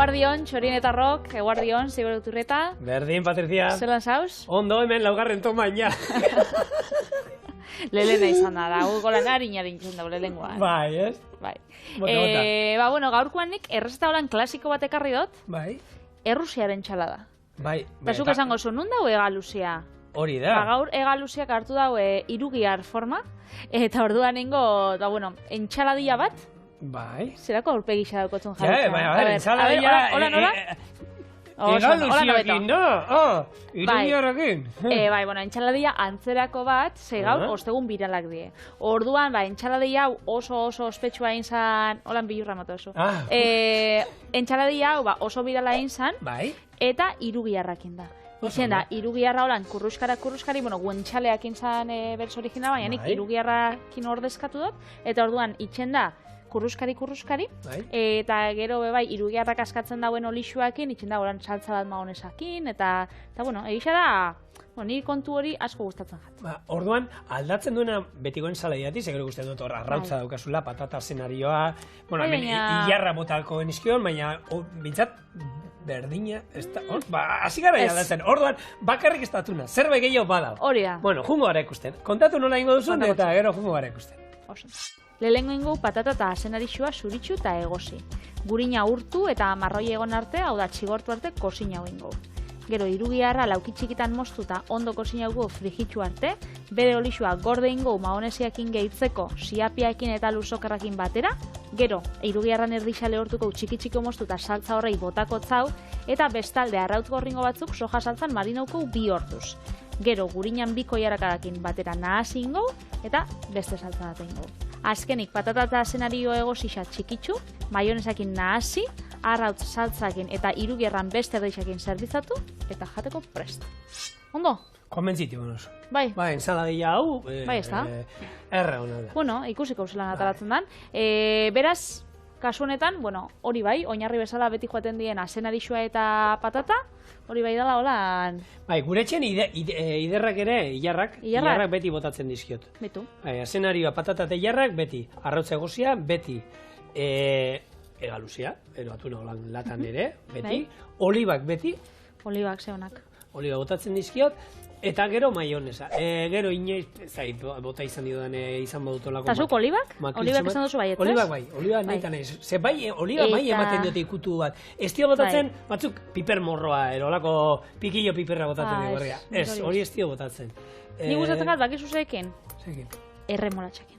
Eguardion, Txorien eta Rok, eguardion, Zigor Uturreta. Berdin, Patricia. Zelan zauz? Ondo hemen laugarren tomain ja. Lelena izan da, gugo lan harin txen dago lehengoa. Bai, ez? Bai. Bota. Gaurkoan nik errezeta holan klasiko bat ekarri dut, Bai. Errusiaren txalada. Bai. Eta zuk esango zu, nun dago Egalusia? Hori da. Gaur Egalusiak hartu dago irugiar forma, eta orduan ingo, entxaladilla bat, Bai. zerako aurpegi xa daukotzen jarritzen. Bai, entxaladilla... Hola? Egalusiakin, no? Irugiarrakin. Bai, entxaladilla antzerako bat, ze gaur, ostegun biralak die. Orduan, entxaladilla hau oso ospetsua inzan, holan bilurra mato oso. Entxaladilla hau oso birala inzan, eta irugiarrakin da. Izen da, irugiarra holan kurruskari, guentxaleak inzan berz original, baina nik irugiarrakin ordezkatu dut, eta orduan itxen da, kurruskari, eta gero irugiarrak askatzen dauen olixuakin, itxen da, oran saltza bat maonesakin, eta egisa da, niri kontu hori asko gustatzen jat. Orduan, aldatzen duena betikoen salaiati, segero guztien dut arrautza daukazula, patata zenarioa, hemen ilarra botalko genizkion, baina bintzat, berdina, hasi gara aldatzen, orduan, bakarrik ez datuna, zerbait gehiago badau. Hori da. Jungo gara ikusten, kontatu nola ingo duzun, eta gero jungo gara ikusten. Lehenengo ingo patata eta azenarixua zuritxu eta egosi. Gurina urtu eta marroi egon arte, hau da txigortu arte, kosina ingo. Gero irugiarra lauki txikitan moztu eta ondo kosina ingo frigitxu arte, bere olixua gorde ingo maonesiakin gehitzeko, siapiakin eta luzokarrakin batera, gero irugiarran erdixale hortuko txiki moztu eta saltza horrei botako zau, eta bestalde arrautz gorringo batzuk soja saltzan marinauko 2 orduz. Gero gurinan biko jarakadakin batera nahasi ingo, eta beste saltza bat ingo. Azkenik, patata eta zenario egosisa txikitsu, maionesakin nahasi, arrautz saltzakin eta irugiarran beste erdixakin zerbizatu, eta jateko prest. Ondo? Konbentziti, bonoz. Bai. Bai, ensaladilla hau, bai, ez da. Erra hona da. Ikusiko zelan ataratzen dan. Beraz, kasu honetan, hori bai, oinarri bezala beti joaten dien azenarixua eta patata, hori bai dala holan... Bai, gure etxen iderrak ere, ilarrak beti botatzen dizkiot. Betu. Bai, azenarioa, patata eta ilarrak beti, arrautza egozia beti, egalusia, atuna holan latan ere, beti, olibak beti. Olibak, zehonak. Oliba botatzen dizkiot, eta gero maionesa. Gero inoiz, bota izan diodan izan badutolako. Eta zuk olibak? Olibak esan duzu baiet, ez? Olibak bai, olibak nahi tanez. Ze bai, olibak bai ematen dute ikutu bat. Ez dio botatzen, batzuk piper morroa, erolako pikillo piperra botatzen digorria. Ez, hori ez dio botatzen. Ni gustatzen bat, bakizu zeiken? Zeiken? Erremolatxakin.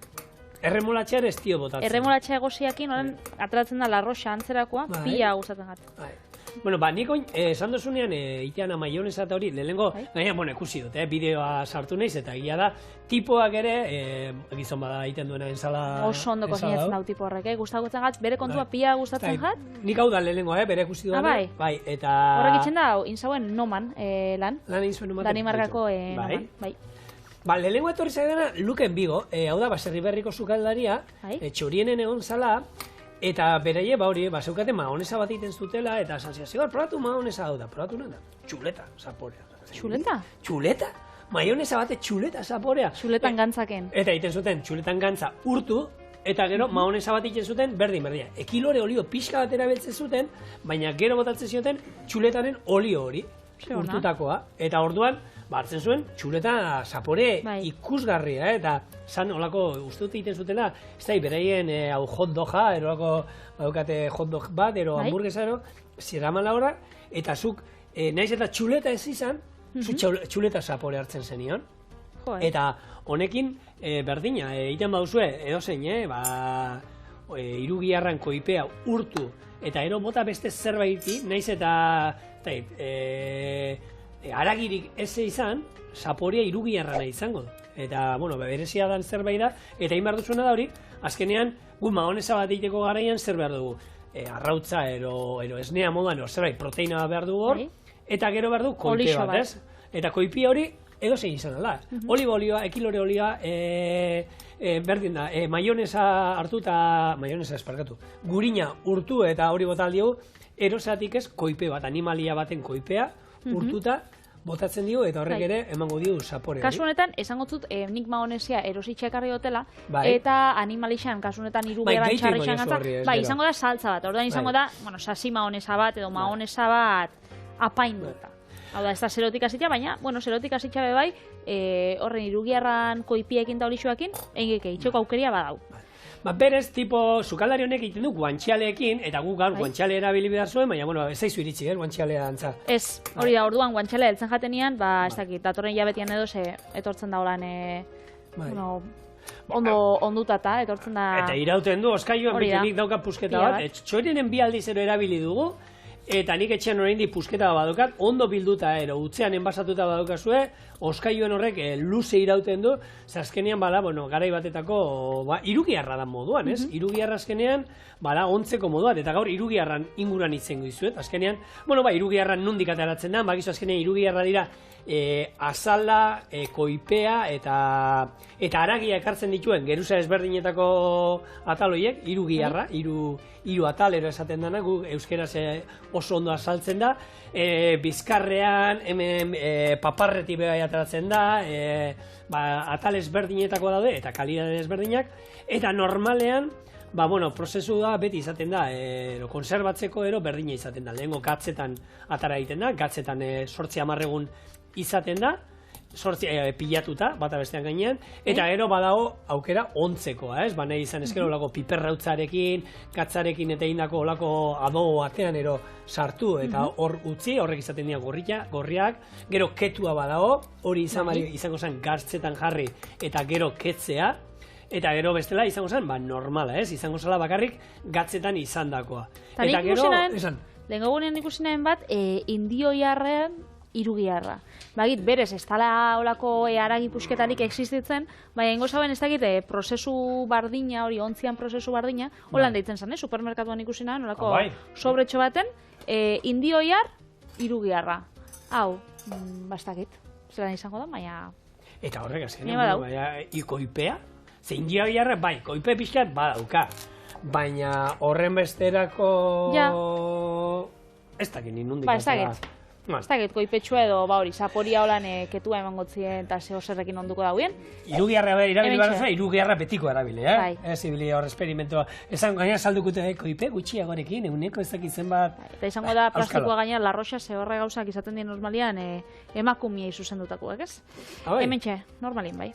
Erremolatxean ez dio botatzen. Erremolatxa egosiakin, ateratzen da larroxa antzerakoa, pila gustatzen bat. Nik oin, esan dozunean, itean maionesa eta hori, lehenengo, gaina, ikusi dut, bideoa sartu naiz, eta egia da, tipoak ere, gizon bada egiten duena ensala... Oso ondo kosinatzen dau tipo horrek, gustatzen gat, bere kontua pila gustatzen gat. Nik hau da lehenengo, bere ikusi duena. Bai, eta... Horrek itxen da, inzauen Noman lan. Lan egin zuen Noman. Danimarkako Noman, bai. Lehenengo etorri zaigana, Luken Bigo, hau da, Baserri Berriko sukaldaria, Txorienen egon zala, eta beraie, hori, zeukaten maonesa bat egiten zutela, eta esan zigar, probatu maonesa hau da, probatu nahi da, txuleta, zaporea. Txuleta? Txuleta? Maionesa bate txuleta, zaporea. Txuletan gantzaken. Eta egiten zuten, txuletan gantza urtu, eta gero maonesa bat egiten zuten, berdina. Ekilore olio pixka bat erabiltzen zuten, baina gero botatzen zioten txuletaren olio hori, urtutakoa. Eta orduan, hartzen zuen, txuleta zapore ikusgarria, eta zan olako uste dut egiten zutela, ez da, beraien hot doga, erolako badukate hot dog bat, ero hamburguesa, ziraman laura, eta zuk, nahiz eta txuleta ez izan, zu txuleta zapore hartzen zenion. Eta honekin, berdina, egiten baduzue, edozein, irugiarran koipea urtu, eta ero bota beste zerbaiti, nahiz eta, haragirik ez izan, zaporea irugiarrana izango du. Eta, berezia dan zerbait da, eta egin behar duzuena da hori, azkenean, gu maonesa bat egiteko garaian zer behar dugu. Arrautza, ero esnea moduan, zerbait proteina behar dugu hor, eta gero behar du koipe bat, ez? Eta koipia hori, edo zein izan ala. Oliba olioa, ekilore olioa, berdin da, maionesa hartu eta, maionesa esparkatu, gurina urtu eta hori botaldiu, erosatik ez koipe bat, animalia baten koipea, urtuta, botatzen dio eta horrek ere emango dio zapore. Kasu honetan, esango dut, nik maonesia erositxe ekarri dutela, eta animalixan, kasu honetan irugeran txarrixan gantza, izango da saltza bat, orduan izango da, sasi maonesa bat edo maonesa bat apainduta. Hau da, ez da zerotik azitza, baina, zerotik azitza bai, horren irugiarran koipiekin da horixuakin, engeke, itxoko aukeria badau. Berez, tipo, sukaldari honek egiten du guantxaleekin, eta gu gaur guantxale erabili behar zuen, baina, ez zaizu iritsi, guantxalea antza. Ez, hori da, orduan guantxalea heltzen jatenean, ez dakit, datorren hilabetian edo etortzen da holan, ondutata, etortzen da... Eta irauten du, oskaioan bitenik dauka pusketa bat, txorinen bi aldizero erabili dugu, eta nik etxean oraindik pusketa badukat, ondo bilduta utzean enbasatuta badukazue, oskaioen horrek luze irauten du, azkenean garai batetako irugiarra da moduan, ez? Irugiarra azkenean, ontzeko moduan, eta gaur irugiarran inguran itzen dizuet, azkenean, irugiarran nondik ateratzen da, bakizu azkenean irugiarra dira azala, koipea eta haragia ekartzen dituen geruza ezberdinetako atal horiek, irugiarra, hiru atalero esaten dana, gu euskeraz oso ondo azaltzen da, bizkarrean, hemen paparreti bebai ateratzen da, atal ezberdinetako daude eta kalidade ezberdinak, eta normalean, prozesu da beti izaten da, konserbatzeko berdina izaten da, lehenko gatzetan atara egiten da, gatzetan 8-10 egun izaten da, pilatuta, bata bestean gainean, eta gero badago aukera ontzekoa, ez? Nahi izan ezkero olako piperrautzarekin, gatzarekin eta indako olako adobo batean sartu, eta hor utzi, horrek izaten dira gorriak, gero ketua badago, hori izango zen gartzetan jarri, eta gero ketzea, eta gero bestela izango zen, normala, ez? Izango zela bakarrik gatzetan izandakoa. Eta gero, esan? Lehenko gunean ikusinaen bat, indioiarrean irugiarra. Bagit, berez, ez tala olako haragi pusketarik existitzen, baina ingo zaben ez dakit, prozesu bardina, hori ontzian prozesu bardina, holan deitzen zen, supermerkatuan ikusinaen, olako sobretxo baten, indioiar, irugiarra. Hau, bastakit, zelan izango da, baina... Eta horrek azkenean, koipea? Ze indioiarra, koipe pixkat badauka, baina horren besterako... Ez dakit, ninundik. Ez dakit. Ez dakit, koipetxua edo, hori, zaporia holan ketua eman gotzien eta zerrekin onduko dauen. Irugiarra erabili barra, irugiarra betiko erabili, Ez ibili hor esperimentoa. Esan gaina saldukute, koipe gutxiagorekin, eguneko ez dakit zenbat... Eta izango da, plastikoa gaina, larroxa zehorre gauzak izaten dien normalian, emakumia izuzendutakoak, ez? Hementxe, normalin, bai.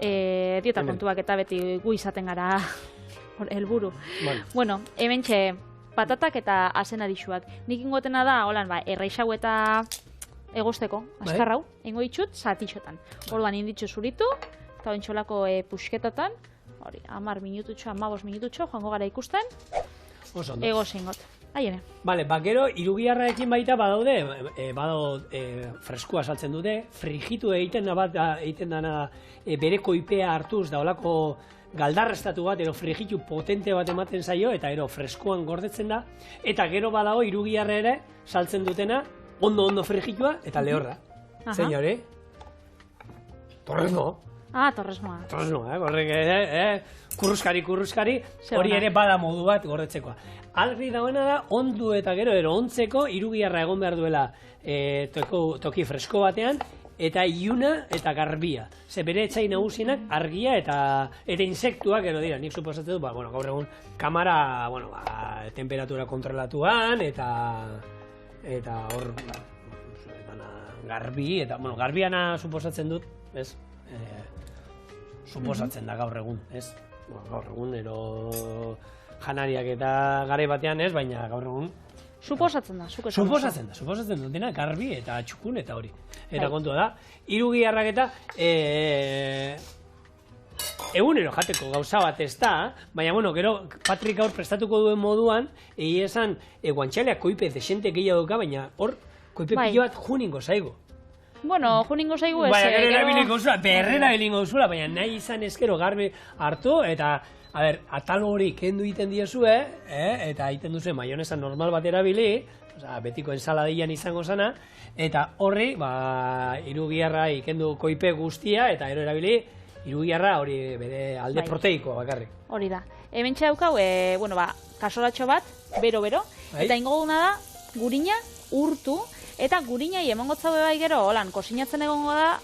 Dieta kontuak eta beti gu izaten gara helburu. Bueno, hementxe, patatak eta azenadixuak. Nik ingotena da, holan, erreixau eta egosteko, azkarrau, ingo ditxut, zatixotan. Orduan inditxo zuritu, eta bentsolako pusketatan, hori, 10 minututxo, 15 minututxo, joango gara ikusten, egoz ingot. Aiene. Bale, gero, irugiarraekin baita badaude, freskua saltzen dute, frigitu egiten dana bere koipea hartuz, da olako galdarrestatu bat, frigitu potente bat ematen zaio, eta freskoan gordetzen da, eta gero badago irugiarra ere saltzen dutena, ondo frigitua, eta lehorra. Zein hori? Torresno. Torresnoa. Torresnoa, kurruskari, hori ere bada modu bat gordetzekoa. Algri dagoena da, ondu eta gero ontzeko irugiarra egon behar duela toki fresko batean, eta iuna eta garbia. Ze bere etxai nagusienak argia eta insektuak gero dira. Nik suposatzen dut, gaur egun kamara, temperatura kontrolatuan, eta hor garbi, eta, garbiana suposatzen dut, ez? Suposatzen da gaur egun, ez? Gaur egun, janariak eta garai batean ez, baina gaur egun... Suposatzen da. Suposatzen dutena, garbi eta txukun eta hori. Eta kontua da, irugiarrak eta egunero jateko gauza bat ez da, baina, gero, Patrik aur prestatuko duen moduan, esan, guantxaleak koipe desente gehiago duka, baina hor, koipe pilo bat juningo zaigu. Juningo zaigu ez... Baina, gero erabiliko zula, berrera bilingo zula, baina nahi izan ezkero garbi hartu, eta... atal hori kendu egiten diezue, eta egiten duzu maionesa normal bat erabili, betiko ensaladillan izango zana, eta horri, irugiarra ikendu koipe guztia, eta ero erabili, irugiarra hori bere alde proteikoa bakarrik. Hori da. Hemen txaukau, kasolatxo bat, bero, eta ingo duna da, gurina urtu, Eta gurinai emongotza bai gero, holan, kosinatzen egongo da,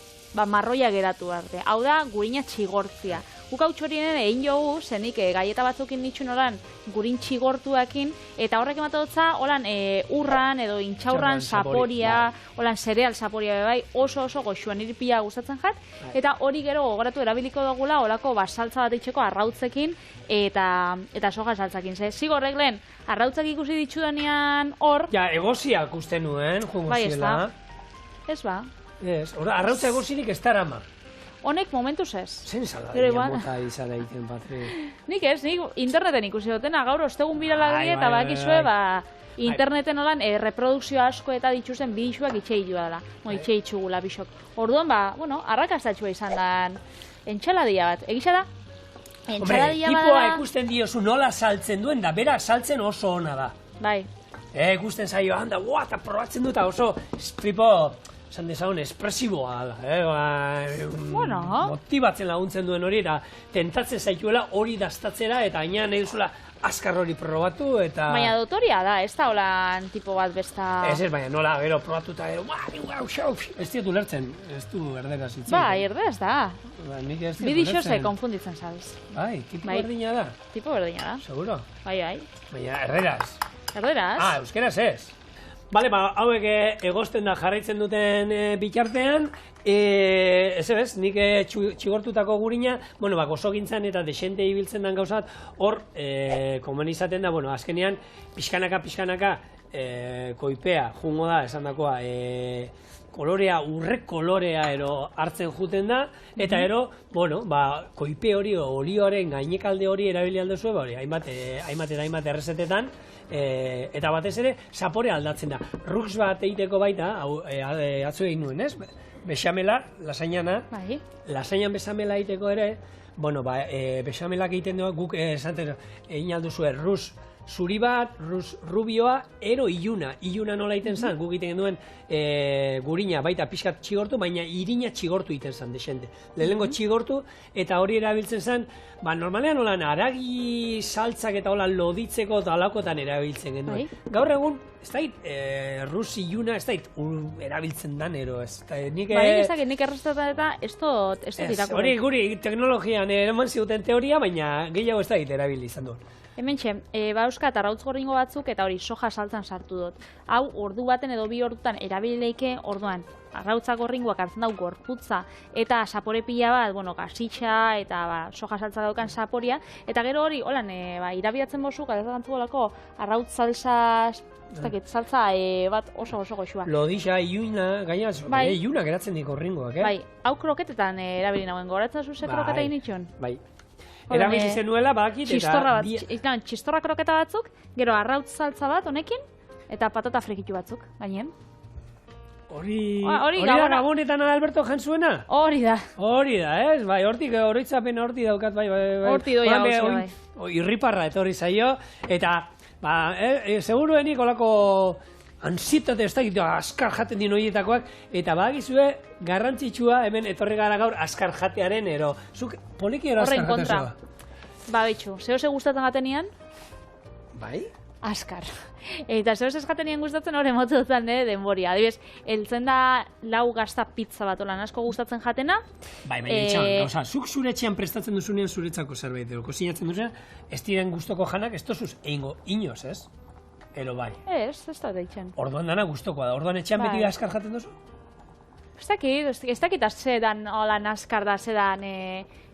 marroia geratu arte. Hau da, gurina txigortzia. Guk hau txorinen egin jogu, zenik gaieta batzukin nitxun holan gurin txigortuakin, eta horrek ematotza holan urran edo intxaurran zaporia, holan zereal zaporia bai, oso goxuan iripia gustatzen jat, eta hori gero gogoratu erabiliko dugula holako saltza bat itxeko arrautzekin eta soja saltzakin. Zigorrek lehen, arrautzak ikusi ditxudanean hor... Ja, egoziak uste nuen, jungo ziela. Ez ba. Arrautza egozirik ez darama. Honek momentuz ez. Zen zaladia mota izan egiten, Patri. Nik ez, nik interneten ikusi dutena, gaur ostegun birala dira eta bakizue, interneten holan reprodukzio asko eta dituzten bidixuak itxe hilua dela. Itxe hitxugula bisok. Orduan, arrakastatxua izan da entxaladia bat. Egisa da? Entxaladia bat da... Tipoa ikusten diozu nola saltzen duen da, bera saltzen oso ona da. Bai. Ikusten zaio, handa, eta probatzen dut, oso tipo... esan dezagun, espresiboa da, motibatzen laguntzen duen hori, eta tentatzen zaituela hori daztatzera, eta ainean nahi duzula azkar hori probatu, eta... Baina dotoria da, ez da holan tipo bat besta... Ez, baina nola, gero probatu eta ez dut ulertzen, ez du erderaz itzien. Bai, erderaz da. Nik ez dut Bidixo ulertzen. ze konfunditzen zabez. Bai, tipo berdina da. Tipo berdina da. Seguro? Bai. Baina erderaz. Erderaz? Euskeraz ez. Bale, hauek egozten da jarraitzen duten bitartean, ez, nik txigortutako gurina, gozogintzan eta desente ibiltzen den gauzat, hor, komen izaten da, azkenean, pixkanaka, koipea, jungo da, esan dakoa, kolorea, urrek kolorea hartzen juten da, eta koipe hori, olioaren gainekalde hori erabili aldo zuen, hainbat errezetetan, eta batez ere, zapore aldatzen da. Rux bat egiteko baita, atzu egin nuen, ez? Bexamela, lasainana, lasainan bexamela egiteko ere, bexamelak egiten dugu, guk egin aldo zuen, rux zuri bat, rubioa, ero iluna. Iluna nola egiten zen, guk egiten duen gurina baita pixkat txigortu, baina irina txigortu egiten zen, desente. Lehenengo txigortu, eta hori erabiltzen zen, normalean holan haragi saltzak eta holan loditzeko eta alakotan erabiltzen genuen. Gaur egun, ez da rus iluna, ez da erabiltzen dan, ero ez. Nik erreztetan eta ez dut irakurri. Hori guri teknologian eman ziguten teoria, baina gehiago ez da erabili izan duen. Hementxe, euskat arrautz gorringo batzuk eta hori soja saltzan sartu dut. Hau, ordu baten edo 2 ordutan erabilileike, orduan, arrautza gorringoak hartzen dau gorputza eta sapore pila bat, gasitxa eta soja saltza daukan saporia, eta gero hori, holan, irabiatzen bozuk, adezagantzugolako arrautz saltza, saltza bat oso goxua. Lodixa, iluna, gaina, iluna geratzen dik gorringoak, Bai, hau kroketetan erabili nagoen, goratzen zuze kroketa initxon? Bai. Erabili zenuela, bakit, eta... Txistorra kroketa batzuk, gero arrautz saltza bat honekin, eta patata frikitu batzuk, gainen. Hori da Gabonetan Alberto jantzuena? Hori da. Hori da, ez? Bai, hortik oroitzapen horti daukat, bai. Horti doia hausia, bai. Irriparra etorri zaio, eta, seguruenik olako ansietate ez da gitu, askar jaten din horietakoak, eta badakizue garrantzitsua hemen etorri gara gaur askar jatearen, zuk poliki askar jatezoa? Ba, bitxu, zehose gustatzen gatenian? Bai? Askar. Eta zehose eskatenien gustatzen hori emotu dutan denbori. Adibes, eltzen da lau gazta pizza bat olan asko gustatzen jatena. Bai, baina zuk zure etxean prestatzen duzunean zuretzako zerbait, kozinatzen duzunean, ez diren gustoko janak, ez tozuz egingo inoz, ez? Ero bai. Ez da deitzen. Orduan dana gustokoa da. Orduan etxean beti askar jaten duzu? Ez dakit zedan holan askar da, zedan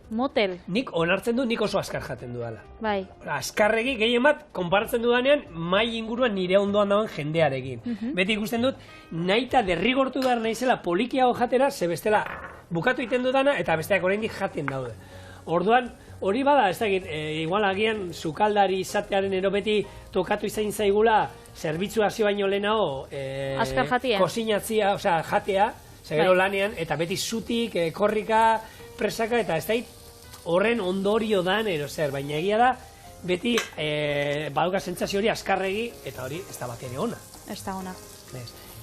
motel. Nik onartzen du, nik oso askar jaten dudala. Bai. Askarregi gehien bat, konparatzen dudanean, mai inguruan nire ondoan dagoen jendearekin. Beti ikusten dut, nahi eta derrigortu behar naizela polikiago jatera, ze bestela bukatu iten dudana, eta besteak oraindik jaten daude. Orduan, hori bada, ez dakit, igual agian sukaldari izatearen beti tokatu izain zaigula, zerbitzu hasi baino lehenago, askar jatia. Kozinatzia, osea, jatea, zegero lanean, eta beti zutik, korrika, presaka, eta ez dakit, horren ondorio dan, baina egia da, beti baduka sentsazio hori askarregi, eta hori ez da bat ere ona. Ez da ona.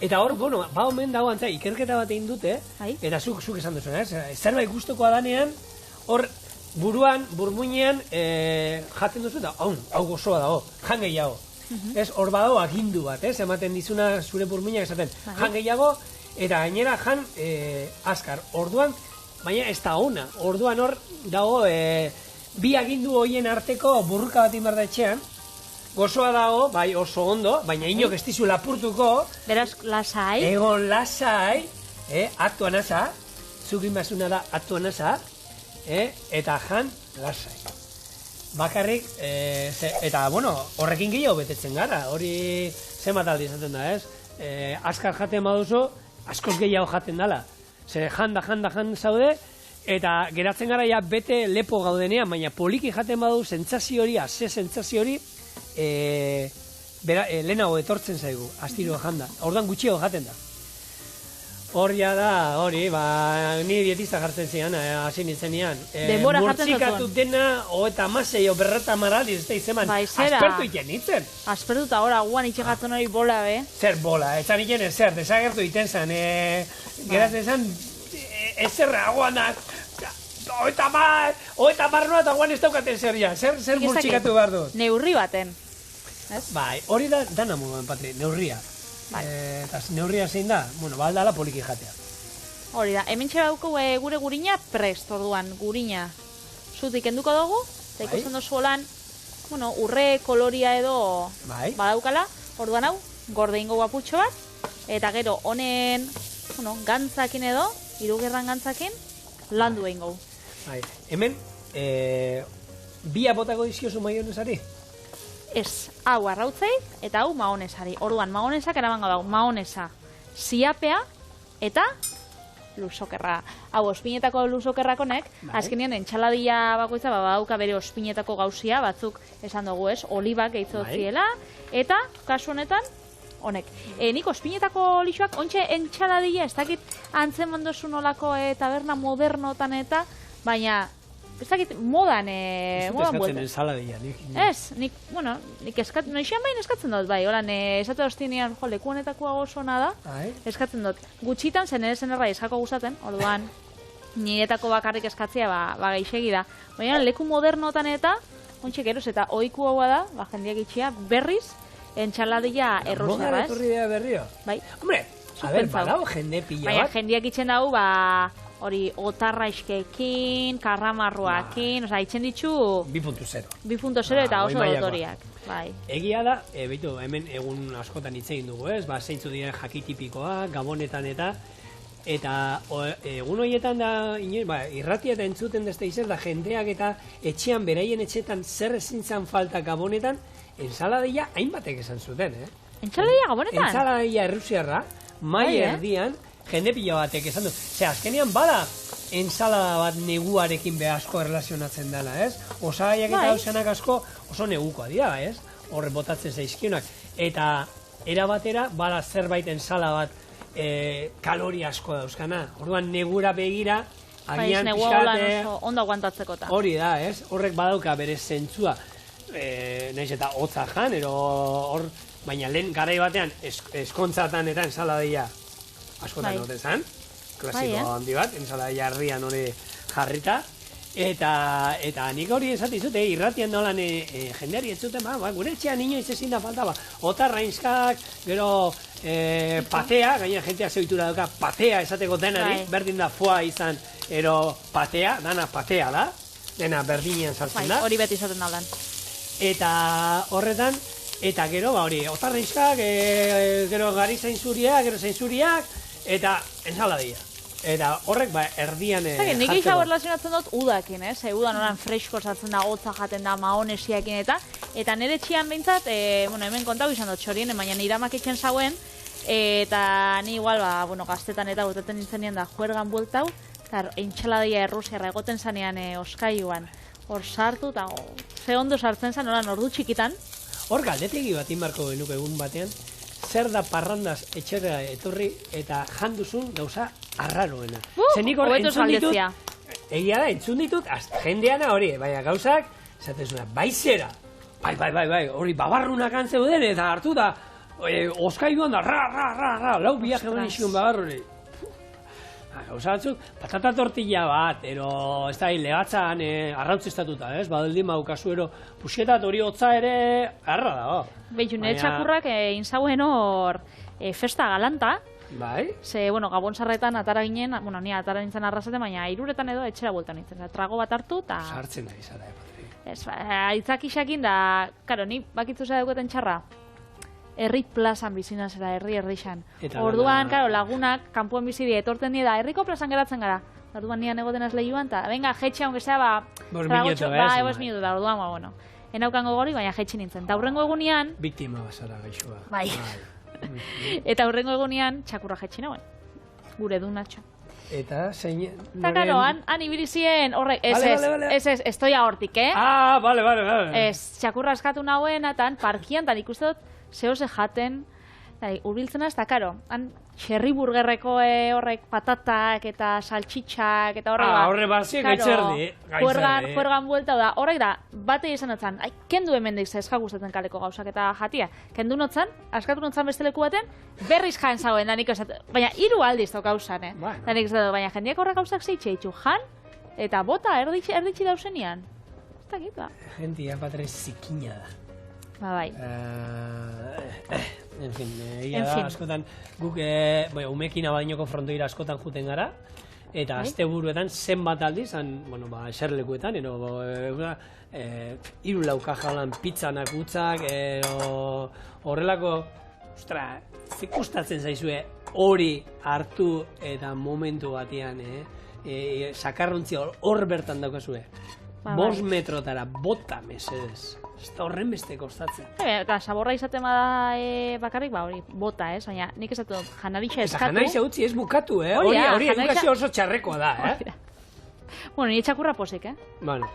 Eta hor, ba omen dago antza, ikerketa bat egin dute, eta zuk esan duzu, zerbait gustokoa danean, hor, buruan, burmuinean, jaten duzu eta hau gozoa dago, jan gehiago. ez, hor badago agindu bat, ez, ematen dizuna zure burmuinak esaten, jan gehiago, eta gainera jan azkar, orduan, baina ez da ona, orduan hor dago, bi agindu hoien arteko burruka bat inbar da etxean, gozoa dago, bai oso ondo, baina inok ez dizu lapurtuko, beraz, lasai, egon lasai, aktuan asa, zukin basuna da aktuan asa, eta jan lasai. Bakarrik, eta, bueno, horrekin gehiago betetzen gara, hori zenbat aldi izaten da, ez? Azkar jaten baduzu, askoz gehiago jaten dala. Zer janda zaude, eta geratzen gara ja bete lepo gaudenean, baina poliki jaten badu sentsazio hori, ze sentsazio hori, lehenago etortzen zaigu, astiro janda. Orduan gutxiago jaten da. Horria da, hori, ni dietista jartzen zian, hasi nintzenean. Denbora jartzen murtzikatu dena, eta masei, berreta marali, ez da izeman, aspertu iten nintzen. Aspertuta, ora, guan itxegatzen hori bola, be? Zer bola, etzan iten ezer, desagertu iten zan, geratzen zan, ezerra, guan da, oeta marroa eta guan ez daukaten zer ja, zer murtzikatu behar dut. Neurri baten, ez? Bai, hori da, dana moduan, Patri, neurria. Eta neurria zein da, bueno, baldala poliki jatea. Hori da, hemen txabauko gure gurina prest, orduan, gurina. Zutik enduko dugu, eta ikusten dozu holan, bueno, urre koloria edo badaukala, orduan hau, gorde ingo guaputxo bat, eta gero honen, bueno, gantzakin edo, hirugerran gantzakin, landu egin gau. Hemen, bia botako diziozu maionesari? Ez, hau arrautzei eta hau maonesari. Orduan, maonesak eramango dago, maonesa, ziapea eta lusokerra. Hau, ospinetako lusokerrakonek, azkenean entxaladilla bakoitza badauka bere ospinetako gauzia, batzuk esan dugu ez, olibak gehitzot ziela, eta kasu honetan, honek. Nik ospinetako lixoak, ontxe entxaladilla, ez dakit antzen mondozu nolako taberna modernotan eta, baina, ez dakit modan, modan buelta. Eskatzen ensaladilla, nik. Ez, nik eskatzen, noixian bain eskatzen dut, bai, holan, esate hostinean, leku honetakoa gozona da, eskatzen dut. Gutxitan, zen ere zen erra eskako gustaten, orduan, niretako bakarrik eskatzea, geixegi da. Baina, leku modernotan eta, ontsi geroz, eta oiku haua da, jendiak itxia, berriz, entxaladilla errusia, Modan etorri da berrio? Bai. Hombre, a ber, badao jende pila bat. Baina, jendiak itxen dago, hori, otarra iskekin, karramarroakin, oza, itxen ditzu... 2.0. 2.0 eta oso dotoriak. Bai. Egia da, behitu, hemen egun askotan hitz egin dugu, ez? Zeintzu diren jakitipikoa, gabonetan eta egun horietan da, irratia eta entzuten deste izan da, jendeak eta etxean, beraien etxetan zer ezintzan falta gabonetan, ensaladilla hainbatek esan zuten, Entsaladilla gabonetan? Ensaladilla errusiarra, mai erdian, jende pila batek esan du. Azkenean bada ensalada bat neguarekin be asko erlazionatzen dela, ez? Osagaiak eta hausenak asko oso negukoa dira, ez? Horre botatzen zaizkionak. Eta era batera bada zerbait ensala bat kaloria asko dauzkana. Orduan negura begira agian pixkate... Ondo aguantatzeko eta. Hori da, ez? Horrek badauka bere zentzua. Naiz eta hotza jan, baina lehen garai batean eskontzatan eta ensaladilla askotan noten zan, klasiko handi bat, ensaladilla herrian hori jarrita, eta nik hori esatizute, irratian nolan jendeari ez zuten, gure etxean inoiz ezin da falta, otarrainskak, gero patea, gaina jentea zeuitura dauka, patea esateko denari, berdin da foa izan, ero patea, dana patea da, dena berdinean sartzen da. Hori beti izaten da. Eta horretan, eta gero, hori, otarrainskak, gero gari zainzuriak, gero zainzuriak, eta ensaladilla. Eta horrek, erdian jartzeko. Nik eixau erlazionatzen dut udakin, udan oran fresko sartzen da, hotza jaten da, maonesiakin eta nire txian behintzat, hemen kontau izan dut txorien, baina nire amak etxen zauen, eta ni igual, gaztetan eta guteten nintzenean da, juergan bueltau, eta entxaladilla errusiarra egoten zanean oskaiuan, hor sartu, eta ze ondo sartzen zan, oran ordu txikitan. Hor galdetegi bat inbarko genuke egun batean, zer da parrandaz etxera etorri eta janduzun gauza arraroena. Zenik hor entzun ditut, egia da, entzun ditut, jendeana hori, baina gauzak, zatezuna, baizera, bai, hori babarrunak antzeuden eta hartu da, oskailuan da, lau biak eman izun babarruri. gauza batzuk, patata tortilla bat, ero, ez da, legatzan arrautzistatuta, ez? Badeldin maukazu, ero, puxetat hori hotza ere, arra da, Behitu, nire txakurrak inzauen hor festa galanta. Bai? Ze, bueno, Gabon Sarretan atara ginen, bueno, ni atara nintzen arrasaten, baina 3etan edo etxera bueltan nintzen. Trago bat hartu, eta... Sartzen da izara, Patri. Ez, aitzak isakin da, karo, ni bakitzu zera dukoten txarra, herri plazan bizina zera, herri-erdixan. Orduan, karo, lagunak, kanpoan bizi die, etorten die da, herriko plazan geratzen gara. Orduan nian egoten ez lehioan, eta, venga, jetxe, aunque sea, ba... 5 minutu, ez minutu da, orduan, ba, bueno. Enaukango gori, baina jetxe nintzen. Ta hurrengo egunean... Biktima bazara, gaixoa. Bai. Eta hurrengo egunean, txakurra jetxe nagoen. Gure du Natxo. Eta, zein... Eta, karo, han ibili ziren horrek, ez, estoia hortik, Ah, bale. Ez, txakurra eskatu nagoen, eta parkian, eta ikuste dut, zehose jaten, urbiltzen ez, eta, karo, han txerri burgerreko horrek patatak eta saltxitxak eta horrek horre bazik gaitzerdi. Juergan buelta da, horrek da, batei esan notzan, kendu hemen deiz ez gustatzen kaleko gauzak eta jatia. Kendu notzan, askatu notzan beste leku baten, berriz jaen zagoen, da nik esatu, baina 3 aldiz dau gauzan, Da nik esatu, baina jendiak horrek gauzak zeitxe ditu, jan, eta bota erditxi dauzenian. Ez da gita. Jendia, Patri, zikina da. Ba, bai. En fin, da, askotan, guk umekin abadinoko frontoira askotan juten gara, eta asteburuetan zenbat aldiz, eserlekuetan, 3-4 kajalan pizzanak utzak, horrelako, ostra, zikustatzen zaizue hori hartu eta momentu batean, sakarrontzia hor bertan daukazue. 5 metrotara, bota mesedez. Ez da horren beste kostatzen. Eta saborra izaten bada bakarrik, hori, bota, baina nik esatu janaritza eskatu. Eta janaritza utzi ez bukatu, hori edukazio oso txarrekoa da, Bueno, nire txakurra posik, Bueno,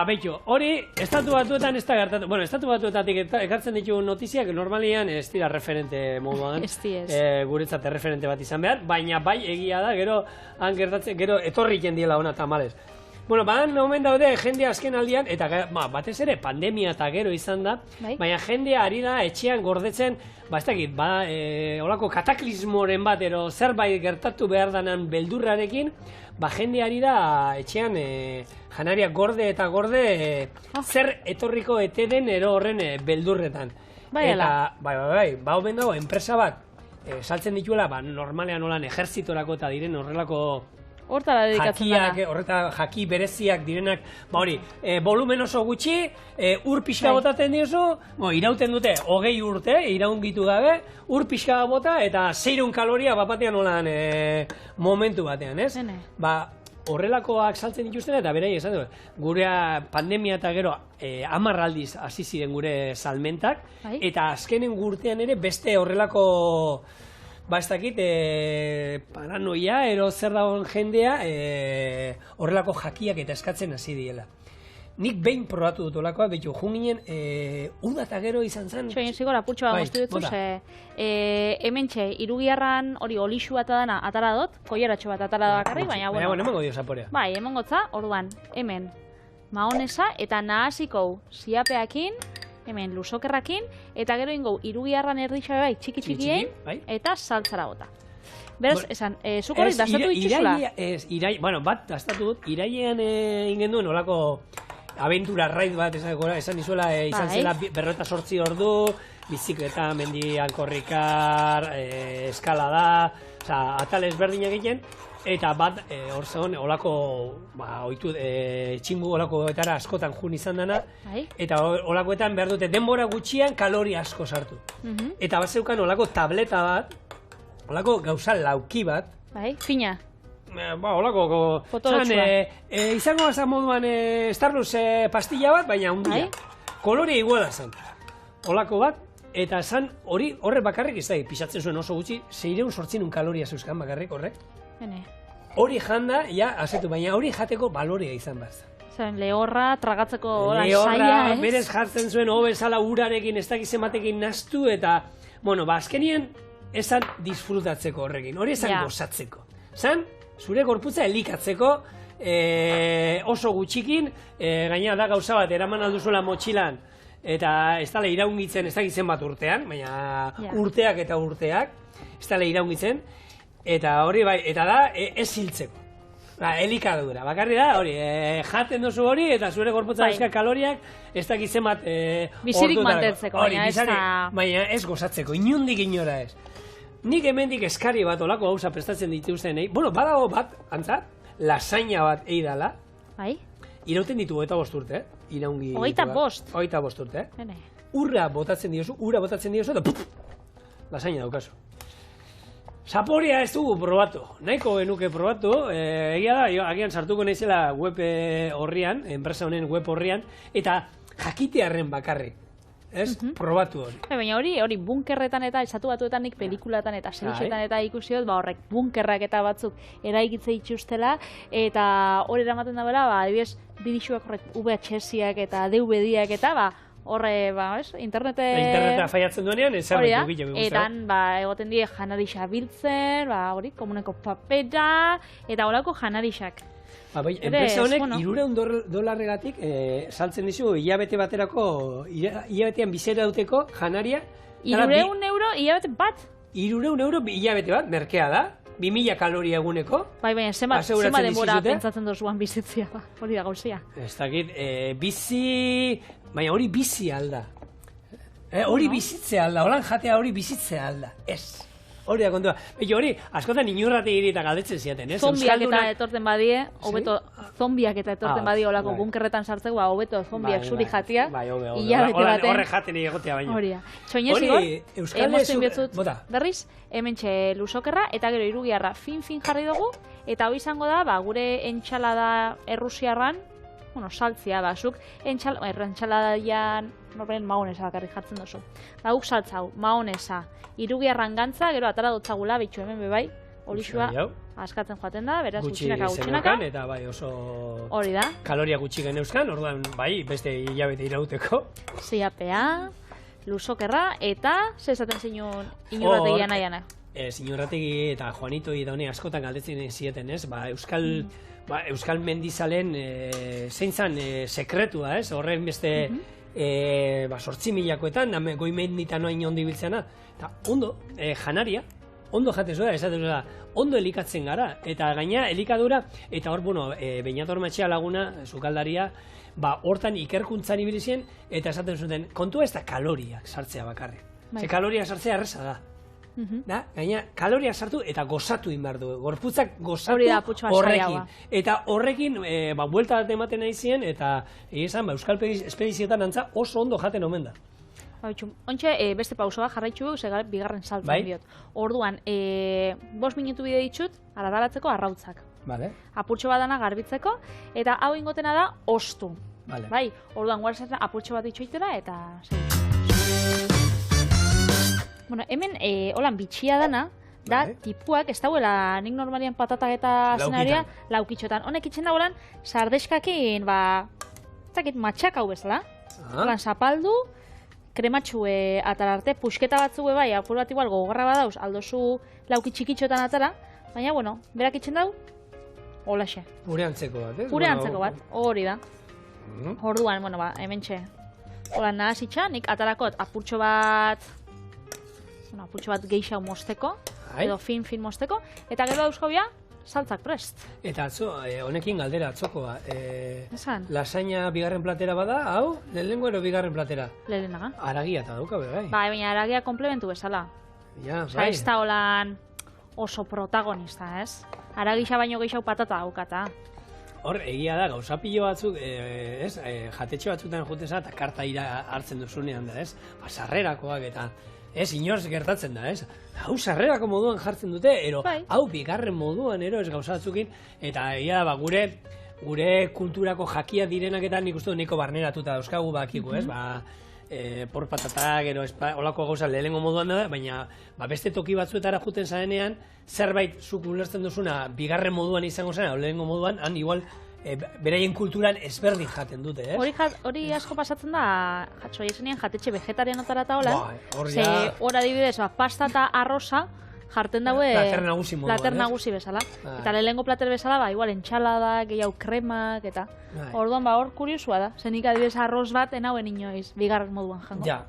behitu, hori estatu batuetan ez da gertatu. Bueno, estatu batuetatik ekartzen ditu notiziak, normalian ez dira referente moduan. Guretzat referente bat izan behar, baina bai egia da, gero etorri jendiela ona tamalez. Bueno, omen daude jende azken aldian, eta batez ere pandemia eta gero izan da, baina jendea ari da etxean gordetzen, ez dakit, olako kataklismoren bat, zerbait gertatu behar danan beldurrarekin, jende ari da etxean janaria gorde eta gorde zer etorriko ete den horren beldurretan. Eta, omen dago, enpresa bat, saltzen dituela, normalean olan ejertzitorako eta diren horrelako hortara dedikatzen dara. Jaki bereziak direnak, volumen oso gutxi, ur pixka botaten diozu, irauten dute 20 urte, iraungitu gabe, ur pixka bota eta 600 kaloria batean olan momentu batean, ez? Horrelakoak saltzen dituzten eta berei esan dut, gure pandemia eta gero 10 aldiz hasi ziren gure salmentak, eta azkenen urtean ere beste horrelako ez dakit, paranoia, zer dagoen jendea, horrelako jakiak eta eskatzen hasi diela. Nik behin probatu dut olakoa, behitu, junginen, uda eta gero izan zen. Txoin, zigora, putxo bat goztu dutuz, hemen txe, irugiarran hori olixu bat adana atara dut, koieratxo bat atara da bakarri, baina, bueno, emongo dio zaporea. Bai, emongotza, orduan, hemen, mahonesa eta nahasiko ziapeakin, hemen lusokerrakin, eta gero ingo irugiarran erditxoa bai txiki-txikien, eta saltzara bota. Beraz, esan, zuk hori dastatu dituzula? Bueno, bat dastatu dut, irailean ingen duen olako aventura raid bat esan izuela, izan zela 58 ordu, bizikleta, mendian korrikar, eskalada, atal ezberdinak egiten, eta bat, hor zegoen, olako, txingu olakoetara askotan jun izan dena, eta olakoetan behar dute denbora gutxian kaloria asko sartu. Eta bat zeukan olako tableta bat, olako gauza lauki bat. Fina. Olako, izango bazan moduan Starlux pastilla bat, baina hundia. Kolorea iguala zen. Olako bat, eta zan horre bakarrik izai, pixatzen zuen oso gutxi, 600 kaloria zeuzkan bakarrik horrek. Hori janda, azetu, baina hori jateko balorea izan bat. Lehorra, tragatzeko saia, ez? Lehorra, berez jartzen zuen, bezala urarekin, ez dakizen batekin naztu, eta, azkenien, esan disfrutatzeko horrekin, hori esan gozatzeko. Zan, zure gorputza elikatzeko, oso gutxikin, gaina da gauza bat, eraman alduzuela motxilan, eta ez dala iraungitzen, ez dakizen bat urtean, baina urteak eta urteak, ez dala iraungitzen, Eta hori bai, eta da ez hiltzeko. Elikadura, bakarri da, hori, jaten duzu hori, eta zure gorputza dauzka kaloriak, ez dakit zenbat bizirik mantentzeko, baina ez gozatzeko, inundik inora ez. Nik hemendik eskari bat olako gauza prestatzen dituzten, bueno, badago bat, antza, lasaina bat eidala, irauten ditu 25 urte, iraungi... 25? 25 urte, ura botatzen diozu, eta lasaina daukazu. Zaporia ez dugu probatu, nahiko genuke probatu, egia da, agian sartuko naizela web horrian, enpresa honen web horrian, eta jakitearren bakarrik, ez? Probatu hori. Baina hori bunkerretan eta estatu batuetan nik pelikulatan eta serietan eta ikusiot, horrek bunkerrak eta batzuk eraikitze dituztela, eta hori eramaten da bera, adibidez, bidixuak horrek VHS-iak eta DVD-iak eta, horre, interneta faiatzen duenean, ezagutu bila guztia. Etan, egoten die janarixa biltzen, hori, komuneko papera, eta horako janarixak. Enpresa honek, $300 saltzen dizu, hilabete hilabetean bizera duteko janaria. €300 hilabete bat? €300 hilabete bat, merkea da. 2000 kaloria eguneko. Baina, zema denbora pentsatzen dozuan bizitzia, hori da gauzia. Ez dakit, baina hori bizi alda. Hori bizitzea alda, holan jatea hori bizitzea alda. Ez. Hori da kontua. Baina hori, askotan inurrate irita galdetzen ziaten, ez? Zombiak eta etorten badie, hobeto, zombiak eta etorten badie olako bunkerretan sartzeko, hobeto zombiak zuri jatia, hilabete baten. Horre jaten egotea baina. Hori da. Txoinez igor, emozten bietzut berriz, hementxe lusokerra, eta gero irugiarra fin jarri dugu, eta hori izango da, gure entxalada errusiarran, saltzia, zuk entxaladaian norben maonesa bakarrik jartzen duzu. Guk saltzau, maonesa, irugiarran gantza, gero atara dotzagula, bitxu hemen bebai, olixua askatzen joaten da, beraz gutxinaka. Eta oso hori da. Kaloria gutxi geneuzkan, orduan beste hilabete irauteko. Ziapea, lusokerra, eta zezaten zinun inurrategian nahiana. Inurrategi eta Juanito idone askotan galdetzen zieten, ez? Euskal mendizalen zein zan sekretua, ez? Horren beste 8.000koetan, goi menditan noain ondo ibiltzena. Eta ondo, janaria, ondo jatezu da, esaten da, ondo elikatzen gara. Eta gaina elikadura, eta hor, Beñator Matxea laguna, sukaldaria, hortan ikerkuntzan ibilizien, eta esaten zuten, kontua ez da kaloriak sartzea bakarrik. Ze kaloriak sartzea erreza da. Gaina, kaloriak sartu eta gozatu inbar du. Gorputzak gozatu horrekin. Eta horrekin, buelta bat ematen nahi zien, eta egizan, Euskal Espedizietan antza oso ondo jaten omen da. Ontxe, beste pausoa jarraitzu, bigarren saltzen diot. Orduan, 5 minutu bide ditut, aradaratzeko arrautzak. Apurtxo bat dana garbitzeko, eta hau ingotena da, ostu. Orduan, guardatzen apurtxo bat ditxoitera, eta... Bueno, hemen, holan bitxia dana, da, tipuak, ez dauela, nik normalian patatak eta zenaria, laukitxotan. Honek itxen da holan, sardeskakin, matxak hau bezala. Holan, zapaldu, krematxu atararte, pusketa batzu bai, apur bat igual gogorra badauz, aldozu laukitxikitxotan atara, baina, bueno, berak itxen dau, holaxe. Gure antzeko bat, ez? Gure antzeko bat, hori da. Orduan, bueno, hemen txe. Holan, nahazitxa, nik atarakot apurtxo bat geixau mosteko, edo fin mosteko, eta gero dauzkobia, saltzak prest. Eta atzo, honekin galdera atzokoa, lasaina bigarren platera bada, hau, lehenengo ero bigarren platera? Lehenaga. Aragia eta dauka, bai? Baina aragia komplementu bezala. Bai. Ez da holan oso protagonista, ez? Aragisa baino geixau patata daukata. Hor, egia da, gauza pilo batzuk, jatetxe batzutan juteza eta karta hartzen duzunean da, ez? Sarrerakoak eta... Ez, inorz gertatzen da, ez? Hau sarrerako moduan jartzen dute, hau bigarren moduan, ez gauza batzukin, eta egia da, gure kulturako jakia direnak eta nik uste niko barneratuta dauzkagu bakiku, ez? Por patatak, holako gauza lehenengo moduan da, baina beste toki batzuetara juten zarenean, zerbait zuk ulertzen duzuna bigarren moduan izango zen, lehenengo moduan, han igual beraien kulturan ezberdin jaten dute, ez? Hori asko pasatzen da, jatetxe vegetarianotara eta holan, hor adibidez, pasta eta arroza, jarten daue Plater nagusi moduan, plater ez? nagusi bezala. Eta lehengo plater bezala, igual entxalada, gehiago kremak, eta orduan hor kuriosua da. Zenik adibidez arroz bat enauen inoiz, bigarren moduan jango. Ja.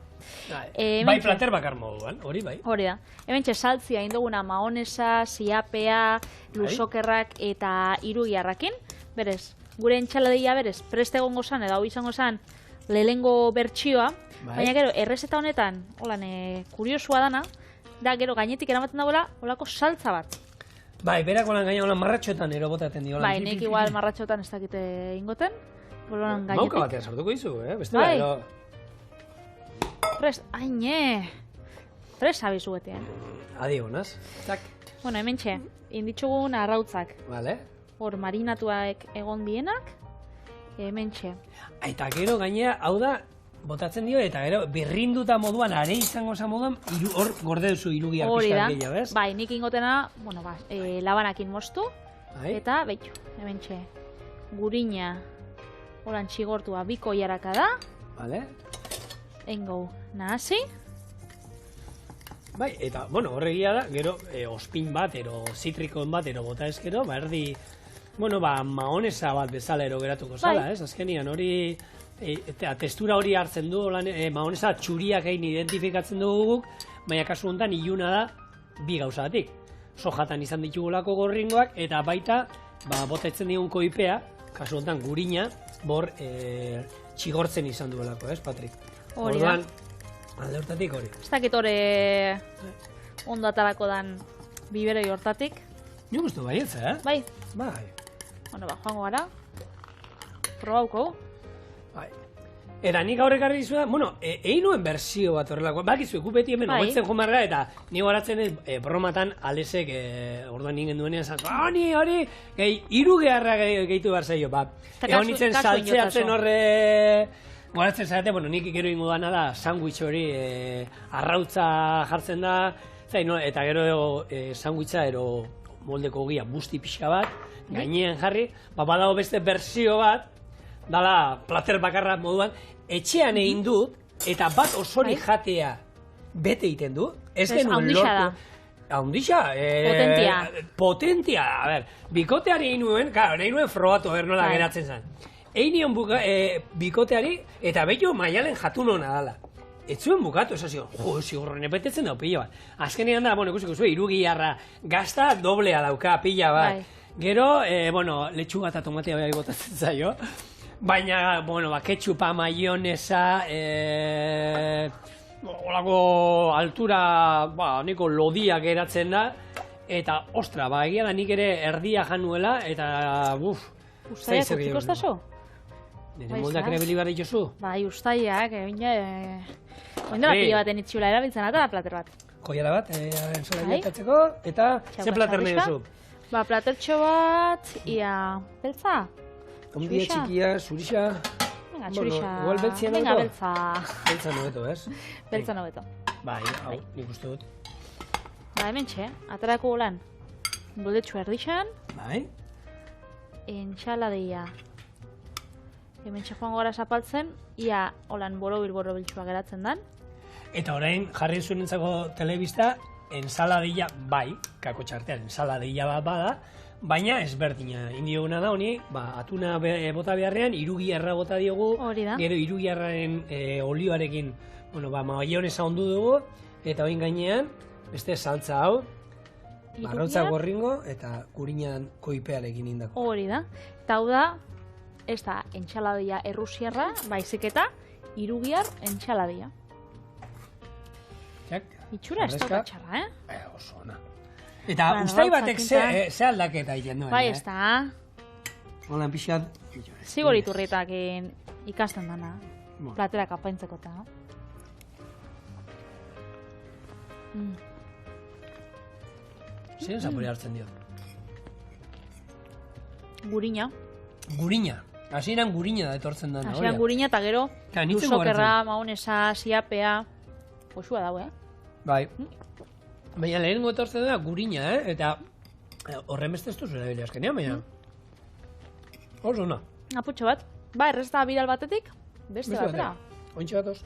Bai plater bakar moduan, hori bai. Hori da. Hementxe saltzia induguna maonesa, siapea, lusokerrak eta irugiarrakin. Berez, gure entxaladeia berez, preste egongo zan, edo hau izango zan, lehengo bertsioa. Baina gero, errezeta honetan, holan, kuriosua dana, da gero gainetik eramaten dagoela, holako saltza bat. Bai, berak holan gaina holan marratxoetan ero botaten dio. Bai, nek igual marratxotan ez dakite ingoten. Mauka batean sartuko izu, beste bai. ero... Prest, aine! Prest abizu betean. Adi honaz. Zak. Bueno, hemen txe, inditxugun arrautzak. Vale. Hor marinatuak egon dienak, hemen txe. Eta gero gainera, hau da, botatzen dio, eta gero birrinduta moduan, are izango zen moduan, hor gorde duzu irugiak pixkat gehiago, ez? Bai, nik ingotena, bueno, labanakin moztu, eta behitxu, hemen txe, gurina, horan txigortua, biko jaraka da. Vale. Engau, nahasi. Bai, eta, bueno, horregia da, gero, ospin bat, ero zitrikon bat, ero bota ezkero, ba, erdi, bueno, ba, maonesa bat bezala ero geratuko zala, ez? Azkenian hori, testura hori hartzen du, maonesa txuriak egin identifikatzen dugu guk, baina kasu honetan iluna da, bi gauzatik. Sojatan izan ditugulako gorringoak, eta baita, ba, botatzen digun koipea, kasu honetan gurina, bor, txigortzen izan duelako, ez, Patrik? Hori da. Alde hortatik hori. Ez dakit hori ondo atarako dan biberoi hortatik. Nio guztu baietz, eh? Bai. Bai. Bueno, ba, joango gara. Probauko. Bai. Eta nik aurrek argi izua, bueno, egin nuen berzio bat horrelako. Bakizu, ekupeti hemen ogoitzen jomarra, eta ni horatzen bromatan alesek, orduan ningen duenean zan, ni hori, hiru geharra gehitu behar zaio, ba. Egon nintzen saltzeatzen horre... Goratzen zarete, bueno, nik gero ingo dana da, sandwich hori arrautza jartzen da, eta gero sandwicha ero moldeko ogia busti pixka bat, gainean jarri, badago beste berzio bat, dala plater bakarra moduan, etxean egin dut, eta bat osorik jatea bete egiten du, ez genuen lortu. Haundixa? Potentia. Potentia, a ber, bikoteari egin nuen, nahi nuen frogatu, nola geratzen zen. Egin nion bikoteari, eta bello maialen jatun hona dala. Ez zuen bukatu, ez zio, zigorren epetetzen dau pila bat. Azkenean da, bueno, ikusiko zuen, irugiarra, gazta doblea dauka pila bat. Gero, bueno, letxuga eta tomatea bai botatzen zaio. Baina, bueno, ketxupa, maionesa, olako altura, niko lodia geratzen da. Eta, ostra, egia da nik ere erdia januela, eta, Ustaiak utziko estazo? Nire moldak ere bili behar dituzu? Bai, ustaiak, oin da pila baten itxula erabiltzen eta plater bat. Koiala bat, enzola dietatzeko, eta ze plater nahi duzu? Ba, platertxo bat, ia, beltza? Ondia txikia, zurixa? Venga, txurixa. Igual beltzia nobeto? Venga, beltza. Beltza nobeto, ez? Beltza nobeto. Bai, hau, nik uste dut. Ba, hemen txe, atarako lan, boldetxu erdixan. Bai. Entxaladeia. Hemen txe joango gara zapaltzen, ia holan borobil-borobiltxua geratzen dan. Eta orain, jarri zuenentzako telebista, ensaladilla, bai, kako txartean, ensaladilla bat bada, baina ezberdina. Indioguna da honi, atuna bota beharrean, irugiarra bota diogu, gero irugiarraren olioarekin, bueno, maionesa ondu dugu, eta oin gainean, beste saltza hau, arrautza gorringo eta gurinan koipearekin indako. Hori da. Eta hau da, ez da entxaladia errusiarra, baizik eta irugiar entxaladia. Itxura ez da txarra, Oso ona. Eta ustai batek ze aldaketa egiten duen, Bai, ez da. Holan pixat... Zigor iturrietak ikasten dana. Platerak apaintzeko eta. Zein zapore hartzen dio? Gurina. Gurina. Hasieran gurina da etortzen dana. Hasieran gurina eta gero lusokerra, maonesa, siapea. Poxua dago, Bai. Baina lehenengo etortzen dena gurina, Eta horren beste ez duzu erabili azkenean, baina... Oso ona. Aputxo bat. Ba, errezta biral batetik, beste batera. Ointxe batoz.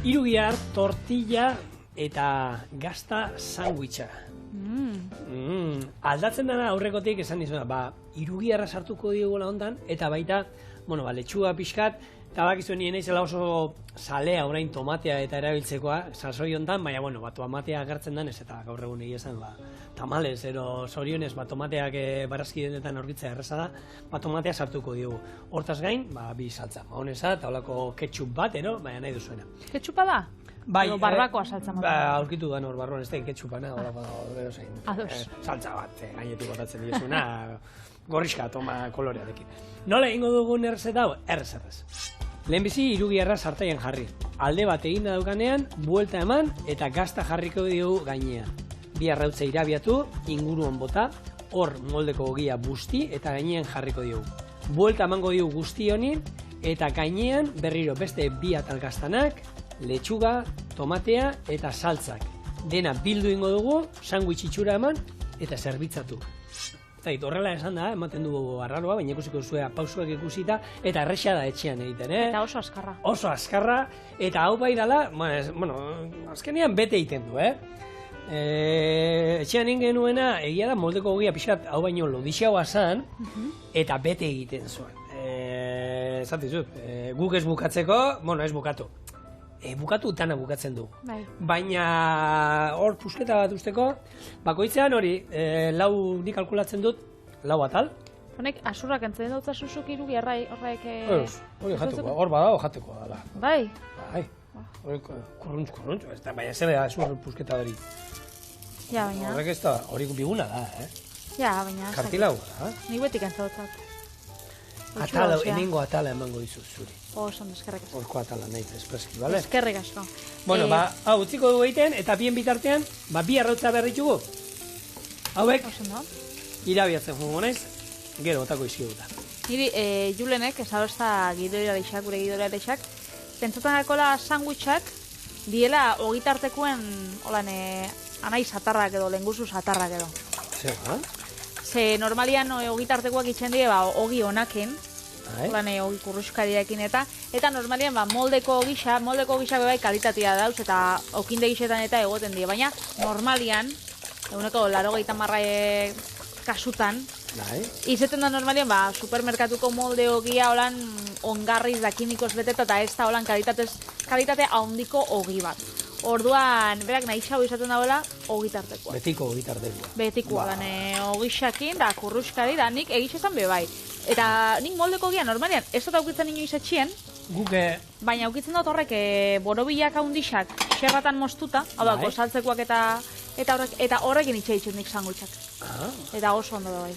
Irugihar, tortilla eta gazta sandwicha. Aldatzen dena aurrekotik esan nizuna, irugiharra sartuko diogola hontan, eta baita, letxuga pixkat, eta bakizuen nien naizela oso salea orain tomatea eta erabiltzekoa, sasoi hontan, baina, tomatea agertzen denez, eta gaur egun egia esan, tamales, ero zorionez, tomateak barazki denetan aurkitzea erreza da, tomatea sartuko diogu. Hortaz gain, bi saltza, mahonesa, eta holako ketchup bat, baina nahi duzuena. Ketchupa da? Bai, barbakoa saltza moda. Aurkitu da nor barruan, ez da ketchupana, saltza bat, gainetik botatzen diezuna, gorriska toma kolorearekin. Nola egingo dugun errezeta hau? Errez. Lehenbizi irugiharra sartaian jarri. Alde bat egin daukanean, buelta eman eta gazta jarriko diogu gainean. Bi arrautza irabiatu, inguruan bota, hor moldeko ogia busti eta gainean jarriko diogu. Buelta emango diogu guzti honi eta gainean berriro beste bi atal gaztanak, letxuga, tomatea eta saltzak. Dena bildu ingo dugu, sandwich itxura eman eta zerbitzatu. Horrela esan da, ematen du arraroa, baina ikusiko zuea pausuak ikusita, eta erresa da etxean egiten, Eta oso azkarra. Oso azkarra, eta hau bai dala, azkenean bete egiten du, Etxean genuen egia da moldeko ogia pixkat hau baino lodixagoa zan, eta bete egiten zuen. Zatizut, guk ez bukatzeko, ez bukatu. Bukatu dana bukatzen du. Baina hor pusketa bat usteko, bakoitzean hori, nik kalkulatzen dut, 4 atal. Honek, asurrak entzen dut zuzuk irugiharra horrek... Hori jateko, hor badago jateko dala. Bai? Bai. Hori korruntz, baina ez da azur pusketa hori. Ja, baina... Horrek ez da, hori biguna da, Ja, baina... Kartilau da. Nik betik entzen dut. Atala, enengo atala emango dizu zuri. Oso, eskerrik asko. Horko atala nahi espreski, bale? Eskerrik asko. Hau utziko dugu egiten, eta bien bitartean, bi arrautza berritugu. Hauek, irabiatzen jungo naiz, gero otako izki duta. Niri, Julenek, ez adosta gure gidoreareixak, pentsatzen dakola sandwichak, diela ogitartekoen, holan, anai satarrak edo, lenguzu satarrak edo. Zer, Ze normalian ogitartekoak itxen die, ogi honakin, ogi kurruskariakin eta normalian moldeko gisa bai kalitatea dauz eta okinde gisetan eta egoten die, baina normalian, eguneko 80 kasutan, izeten da normalian supermerkatuko molde ogia holan ongarriz da kimikoz beteta eta ez da holan kalitate handiko ogi bat. Orduan, berak nahi xau izaten dagoela, ogitartekoa. Betiko ogitartekoa. Betikoa, ogixakin, da kurruskari, da nik egixetan bebai. Eta nik moldeko ogia normalian, ez dut aukitzen inoiz etxien, baina aukitzen dut horrek borobilak haundixak xerratan moztuta, hau da, gozaltzekoak eta horrekin itxeitzen nik sandwichak. Eta oso ondo da bai.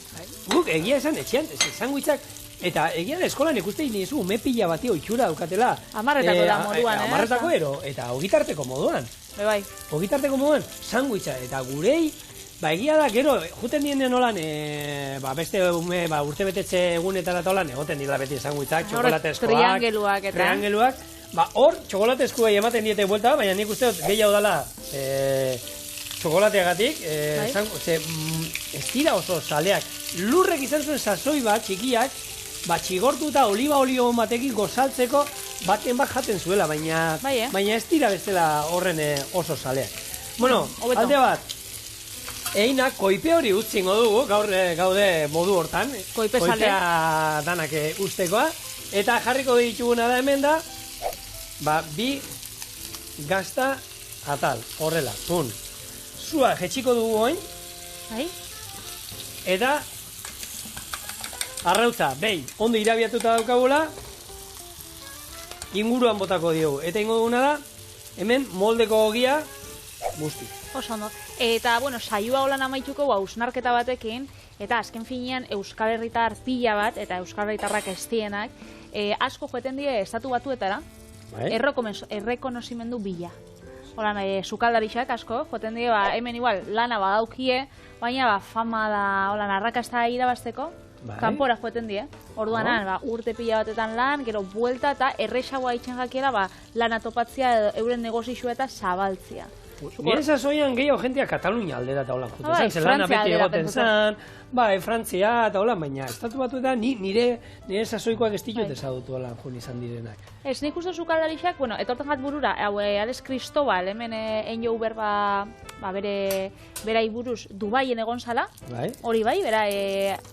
Guk egia esan etxean, sandwichak, eta egia da eskolan ikusten nizu ume pila bati oitxura daukatela. Amarretako da moduan, Amarretako eta ogitarteko moduan. Bai. Ogitarteko moduan, sandwicha, eta gurei, egia da, gero, juten dienen holan, beste ume, urte betetze egunetara eta holan, egoten dira beti sandwichak, txokolatezkoak. Triangeluak. Hor, txokolatezkoa ematen diete buelta, baina nik uste dut gehiago dala txokolateagatik, ez dira oso saleak. Lurrek izan zuen sasoi bat, txikiak, txigortu eta oliba olio batekin gozaltzeko baten bat jaten zuela, baina ez dira bestela horren oso saleak. Alde bat, eina koipe hori utzingo dugu, gaude modu hortan, koipea danak ustekoa, eta jarriko dituguna da hemen da, bi gazta atal, horrela, zua jetxiko dugu oin, eta arrautza, ondo irabiatuta daukagula, inguruan botako diogu. Eta ingo duguna da, hemen moldeko ogia guzti. Oso ondo. Eta, saioa holan amaituko hausnarketa batekin, eta azken finean Euskal Herritar pila bat, eta Euskal Herritarrak ez dienak, asko joeten die estatu batuetara, errekonozimendu bila. Holan, sukaldarixak asko, joeten die, hemen igual lana badaukie, baina fama da, holan, arrakasta irabazteko, kanpora joeten die, orduan urte pila batetan lan, gero buelta eta erresagoa itxen jakiera lana topatzia euren negozioa eta zabaltzia. Nire sasoian gehiago jentia Katalunia aldera eta holan juten zen, zelana Frantzia beti aldera egoten pentsatzen. zen, bai, Frantzia eta holan, baina estatu batu da nire sasoikoak ez ditut ezagutu holan jun izan direnak. Ez, nik uste zukaldarixak, bueno, etorten jat burura, hau, Alex Cristobal, hemen enjo berba, bera iburuz Dubaien egon zala, Bai? hori bai, bera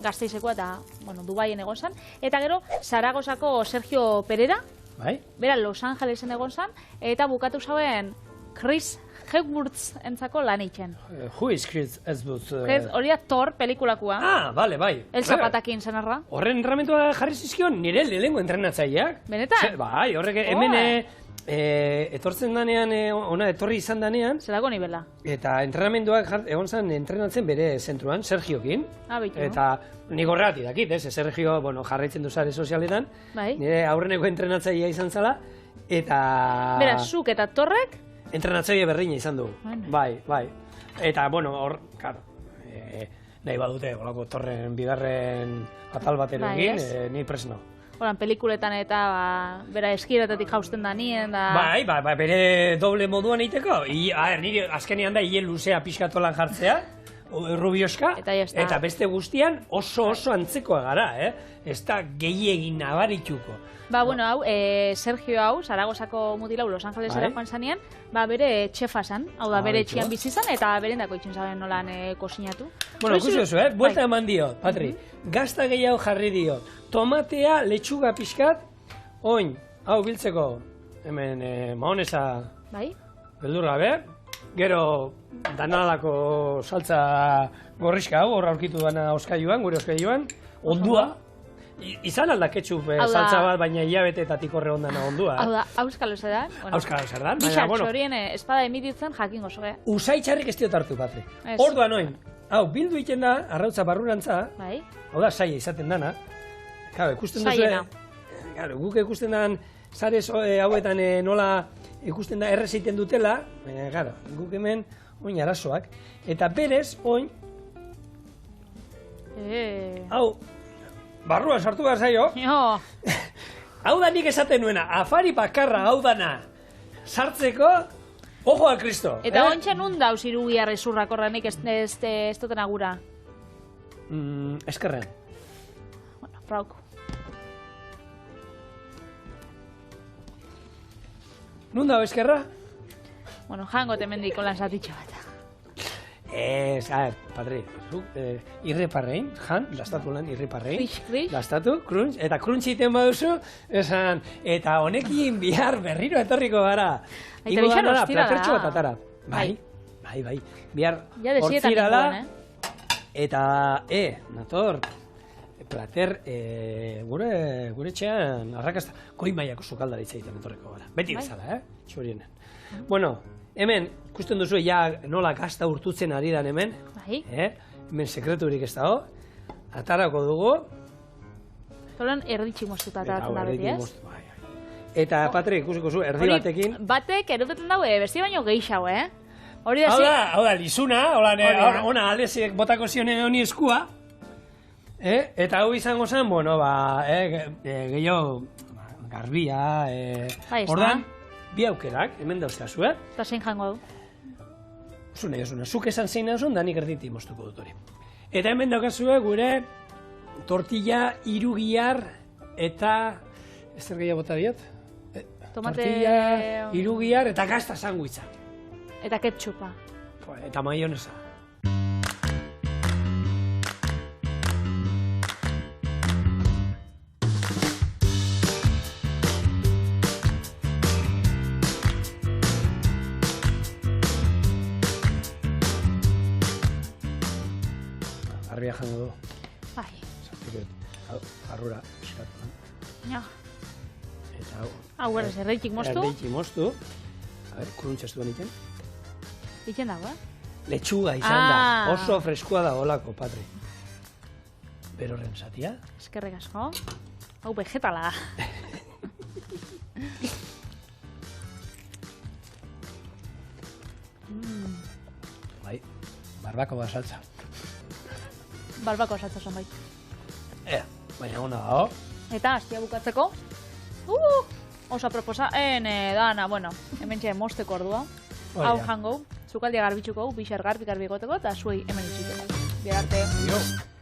Gasteizekoa eta, bueno, Dubaien egon zan, eta gero, Zaragozako Sergio Perera, Bai? bera Los Angelesen egon zan, eta bukatu zauen Chris Hemsworth entzako lan eitzen. Who is Chris Hemsworth? Hori da Thor pelikulakua, Ah, bale, bai. El Zapatakin zenarra. Horren entrenamentua jarri zizkion nire lehengo entrenatzaileak. Benetan? Bai, horrek hemen etortzen danean, ona etorri izan danean, Zelako nibela. eta entrenamenduak egon zen entrenatzen bere zentruan, Sergiokin. Beitu. Eta nik horregatik dakit, Sergio, bueno, jarraitzen du sare sozialetan, Bai. nire aurreneko entrenatzailea izan zala, eta... Bera, zuk eta Torrek, Entrenatzaile berdina izan du. Bueno. Bai. Eta, bueno, hor, claro, nahi badute, olako torren bigarren atal bat ere Bai, egin, ez? ni presno. horan pelikuletan eta bera eskiretatik jausten da nien, da... Bai, bere doble moduan egiteko. Nire azkenean da hile luzea pixkatolan jartzea, rubioska, Eta ya está. eta beste guztian oso antzekoa gara, ez da gehiegin nabarituko. Ba, bueno, hau, Sergio hau, Zaragozako mutilau Los Angelesera Bai. joan zanean, ba, bere txefa zan, hau da, bere baitu. etxian bizi zan, eta berendako itxen zaben nolan kosinatu. Bueno, ikusi duzu, buelta Bai. eman dio, Patri. Gazta gehiago jarri dio. Tomatea, letxuga pixkat, oin, hau biltzeko, hemen mahonesa Bai? beldur gabe, gero danalako saltza gorriska hau, hor aurkitu dana oskailuan, gure oskailuan, ondua, izan alda ketchup Hau da- saltza bat, baina hilabetetatik horre ondana ondua. Hau da, auskalo zedan. Auskalo zer da, baina, Gixak bueno, txorien espada emititzen jakingo zoge. usaitxarrik ez diot hartu, Patri. Ez. Orduan oin, hau, bildu iten da, arrautza barrurantza, Bai? hau da, saia izaten dana. Claro, ikusten Saiena. Claro, guk ikusten dan sare hauetan nola ikusten da errez egiten dutela, baina, claro, guk hemen oin arazoak. Eta berez, oin, hau, barruan sartu behar zaio, Jo, hau da nik esaten nuena, afari bakarra hau dana sartzeko, ojo al Kristo. eta ontsa nun dauz irugiar ezurrak horrenik ez duten agura. Eskerren. Bueno, frauk. Nun dago eskerra? Bueno, jango temendiko lan zatitxo bat. Ez, a ver, Patri, zuk irriparrein, lastatu lan irriparrein. Krish. Lastatu, crunch, eta crunch egiten baduzu, esan, eta honekin bihar berriro etorriko gara. Aita Ingo bixan gara, ostira da. platertxo bat atara. Bai. Bihar Ja desietan hortzirala, ninguen, eta, nator, plater, gure etxean, arrakasta, goi mailako sukaldaritza egiten etorriko gara. Beti Bai. bezala, txorienen. Bueno, hemen, ikusten duzu, ja nola gazta urtutzen ari dan hemen, Bai? hemen sekreturik ez dago, atarako dugu, Zoran erditxik moztuta eta ataratzen da hau, beti, erdikin ez? moztu, bai. Eta, Patri, ikusiko zu, erdi batekin, Batek erudeten dago, besti baino gehiago, Hori da, hau da, lizuna, ona aldeziek botako zione honi eskua, eta hau izango zen, bueno, gehiago, garbia, Bai, ez ordan, bi aukerak, hemen dauzkazu, eta zein jango du. Zu nahi osuna, zuk esan zein nahi da nik erditi moztuko dut hori. Eta hemen daukazue gure tortilla irugiar eta... Ez zer gehiago bota diot? Tomate... Tortilla irugiar eta gazta sanguitza. Eta ketchupa. Eta maionesa. Garbia jango du. Bai, Hau, barrura, eskatu. ja. Eta hau. Hau, berrez, erreitik moztu. Erdeitxi moztu. A ber, kuruntzastu egiten. Itzen dago, Letxuga izan da. Ah. Oso freskua da olako, Patri. Berorren zatia. Eskerrik asko. Hau, vegetala da. Bai, barbako da saltza. Balbako saltza zan bai. Baina ona dago. Eta, hastia bukatzeko. Oso proposa, dana, bueno, hemen txe mosteko ordua. Hori Hau da. jango. sukaldia garbitzuko, pixar garbi egoteko, eta zuei hemen utziteko. Biarte.